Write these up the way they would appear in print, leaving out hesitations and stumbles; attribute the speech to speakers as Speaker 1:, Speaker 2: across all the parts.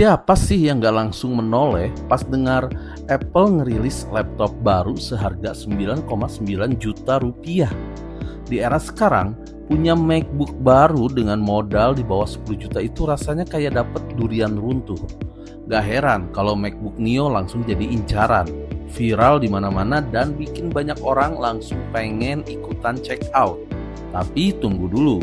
Speaker 1: Siapa sih yang gak langsung menoleh pas dengar Apple ngerilis laptop baru seharga 9,9 juta rupiah? Di era sekarang, punya MacBook baru dengan modal di bawah 10 juta itu rasanya kayak dapet durian runtuh. Gak heran kalau MacBook Neo langsung jadi incaran, viral di mana-mana dan bikin banyak orang langsung pengen ikutan check out. Tapi tunggu dulu,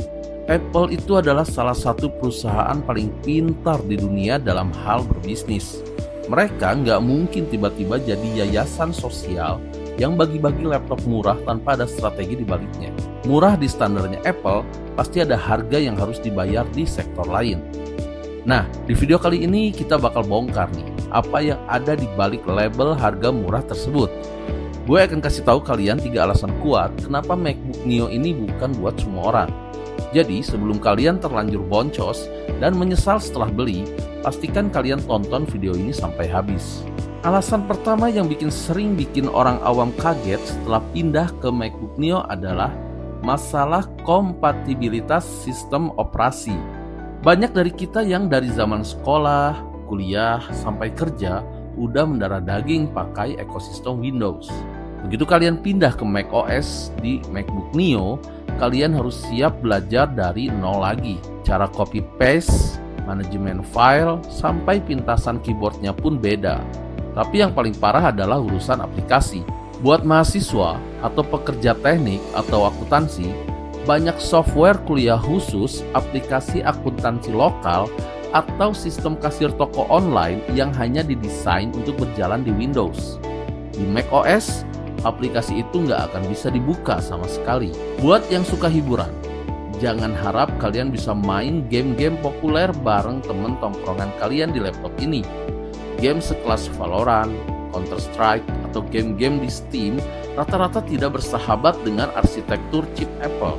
Speaker 1: Apple itu adalah salah satu perusahaan paling pintar di dunia dalam hal berbisnis. Mereka nggak mungkin tiba-tiba jadi yayasan sosial yang bagi-bagi laptop murah tanpa ada strategi di baliknya. Murah di standarnya Apple, pasti ada harga yang harus dibayar di sektor lain. Nah, di video kali ini kita bakal bongkar nih, apa yang ada di balik label harga murah tersebut. Gue akan kasih tahu kalian 3 alasan kuat kenapa MacBook Neo ini bukan buat semua orang. Jadi sebelum kalian terlanjur boncos dan menyesal setelah beli, pastikan kalian tonton video ini sampai habis. Alasan pertama yang sering bikin orang awam kaget setelah pindah ke MacBook Neo adalah masalah kompatibilitas sistem operasi. Banyak dari kita yang dari zaman sekolah, kuliah, sampai kerja udah mendarah daging pakai ekosistem Windows. Begitu kalian pindah ke macOS di MacBook Neo, kalian harus siap belajar dari nol lagi. Cara copy paste, manajemen file, sampai pintasan keyboardnya pun beda. Tapi yang paling parah adalah urusan aplikasi. Buat mahasiswa atau pekerja teknik atau akuntansi, banyak software kuliah khusus, aplikasi akuntansi lokal, atau sistem kasir toko online yang hanya didesain untuk berjalan di Windows. Di macOS, aplikasi itu nggak akan bisa dibuka sama sekali. Buat yang suka hiburan, jangan harap kalian bisa main game-game populer bareng temen tongkrongan kalian di laptop ini. Game sekelas Valorant, Counter-Strike, atau game-game di Steam rata-rata tidak bersahabat dengan arsitektur chip Apple.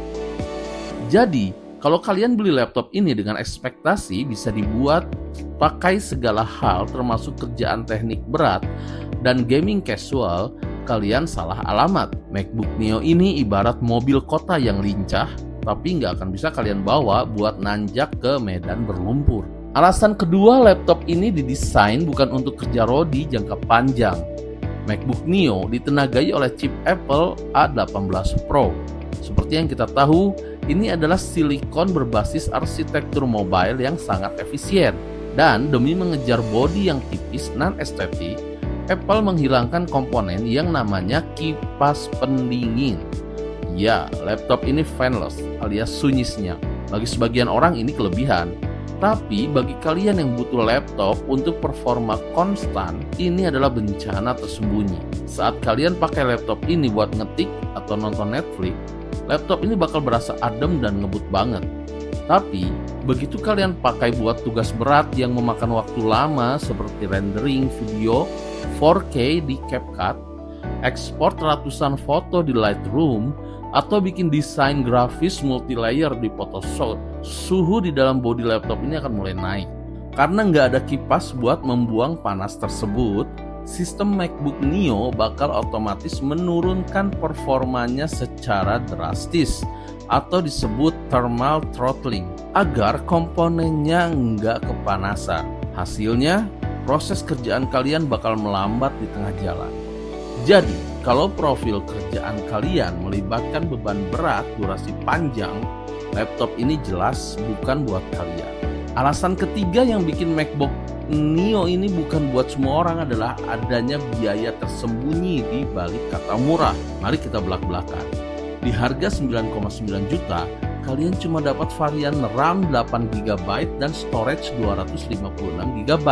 Speaker 1: Jadi, kalau kalian beli laptop ini dengan ekspektasi bisa dibuat pakai segala hal termasuk kerjaan teknik berat dan gaming casual, kalian salah alamat. MacBook Neo ini ibarat mobil kota yang lincah, tapi nggak akan bisa kalian bawa buat nanjak ke medan berlumpur. Alasan kedua, laptop ini didesain bukan untuk kerja rodi jangka panjang. MacBook Neo ditenagai oleh chip Apple A18 Pro. Seperti yang kita tahu, ini adalah silikon berbasis arsitektur mobile yang sangat efisien. Dan demi mengejar bodi yang tipis non-estetik, Apple menghilangkan komponen yang namanya kipas pendingin. Ya, laptop ini fanless alias sunyi senyap. Bagi sebagian orang ini kelebihan. Tapi bagi kalian yang butuh laptop untuk performa konstan, ini adalah bencana tersembunyi. Saat kalian pakai laptop ini buat ngetik atau nonton Netflix, laptop ini bakal berasa adem dan ngebut banget. Tapi, begitu kalian pakai buat tugas berat yang memakan waktu lama seperti rendering video 4K di CapCut, ekspor ratusan foto di Lightroom, atau bikin desain grafis multilayer di Photoshop, suhu di dalam bodi laptop ini akan mulai naik. Karena nggak ada kipas buat membuang panas tersebut, sistem MacBook Neo bakal otomatis menurunkan performanya secara drastis atau disebut thermal throttling agar komponennya nggak kepanasan. Hasilnya, proses kerjaan kalian bakal melambat di tengah jalan. Jadi, kalau profil kerjaan kalian melibatkan beban berat durasi panjang, laptop ini jelas bukan buat kalian. Alasan ketiga yang bikin MacBook Neo ini bukan buat semua orang adalah adanya biaya tersembunyi di balik kata murah. Mari kita belak-belakan. Di harga 9,9 juta, kalian cuma dapat varian RAM 8GB dan storage 256GB.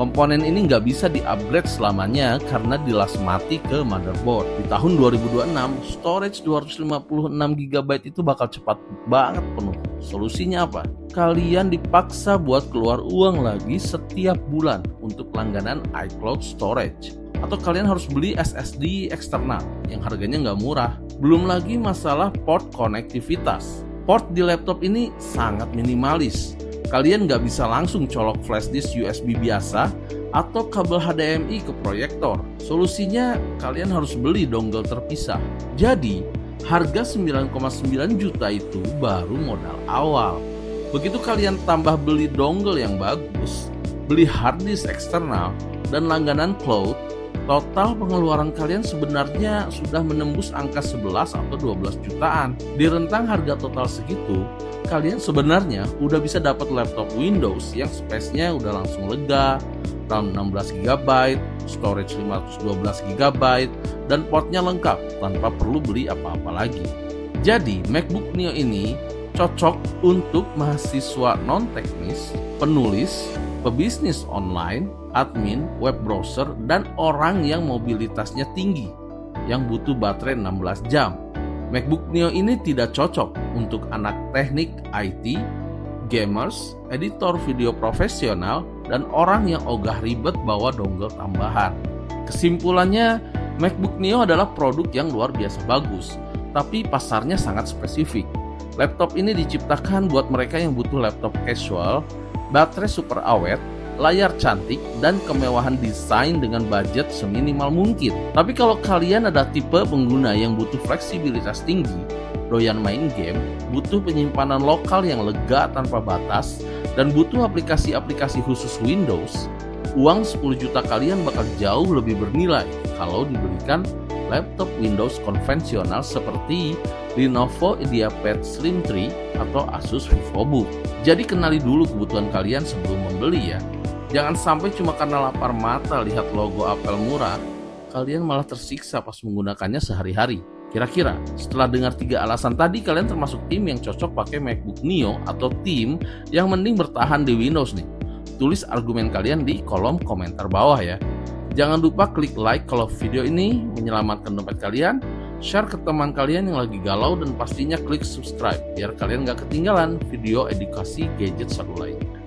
Speaker 1: Komponen ini nggak bisa di-upgrade selamanya karena dilas mati ke motherboard. Di tahun 2026, storage 256GB itu bakal cepat banget penuh. Solusinya apa? Kalian dipaksa buat keluar uang lagi setiap bulan untuk langganan iCloud storage. Atau kalian harus beli SSD eksternal yang harganya nggak murah. Belum lagi masalah port konektivitas. Port di laptop ini sangat minimalis. Kalian nggak bisa langsung colok flash disk USB biasa atau kabel HDMI ke proyektor. Solusinya kalian harus beli dongle terpisah. Jadi, harga 9,9 juta itu baru modal awal. Begitu kalian tambah beli dongle yang bagus, beli hard disk eksternal, dan langganan cloud, total pengeluaran kalian sebenarnya sudah menembus angka 11 atau 12 jutaan. Di rentang harga total segitu, kalian sebenarnya udah bisa dapat laptop Windows yang space-nya udah langsung lega, RAM 16 GB, storage 512 GB, dan portnya lengkap tanpa perlu beli apa-apa lagi. Jadi, MacBook Neo ini cocok untuk mahasiswa non-teknis, penulis, pebisnis online, admin, web browser, dan orang yang mobilitasnya tinggi yang butuh baterai 16 jam. MacBook Neo ini tidak cocok untuk anak teknik IT, gamers, editor video profesional, dan orang yang ogah ribet bawa dongle tambahan. Kesimpulannya, MacBook Neo adalah produk yang luar biasa bagus, tapi pasarnya sangat spesifik. Laptop ini diciptakan buat mereka yang butuh laptop casual, baterai super awet, layar cantik, dan kemewahan desain dengan budget seminimal mungkin. Tapi kalau kalian ada tipe pengguna yang butuh fleksibilitas tinggi, doyan main game, butuh penyimpanan lokal yang lega tanpa batas, dan butuh aplikasi-aplikasi khusus Windows, uang 10 juta kalian bakal jauh lebih bernilai kalau dibelikan laptop Windows konvensional seperti Lenovo IdeaPad Slim 3 atau Asus VivoBook. Jadi kenali dulu kebutuhan kalian sebelum membeli ya. Jangan sampai cuma karena lapar mata lihat logo Apple murah, kalian malah tersiksa pas menggunakannya sehari-hari. Kira-kira setelah dengar 3 alasan tadi, kalian termasuk tim yang cocok pakai MacBook Neo atau tim yang mending bertahan di Windows nih? Tulis argumen kalian di kolom komentar bawah ya. Jangan lupa klik like kalau video ini menyelamatkan dompet kalian, share ke teman kalian yang lagi galau, dan pastinya klik subscribe biar kalian gak ketinggalan video edukasi gadget seru lainnya.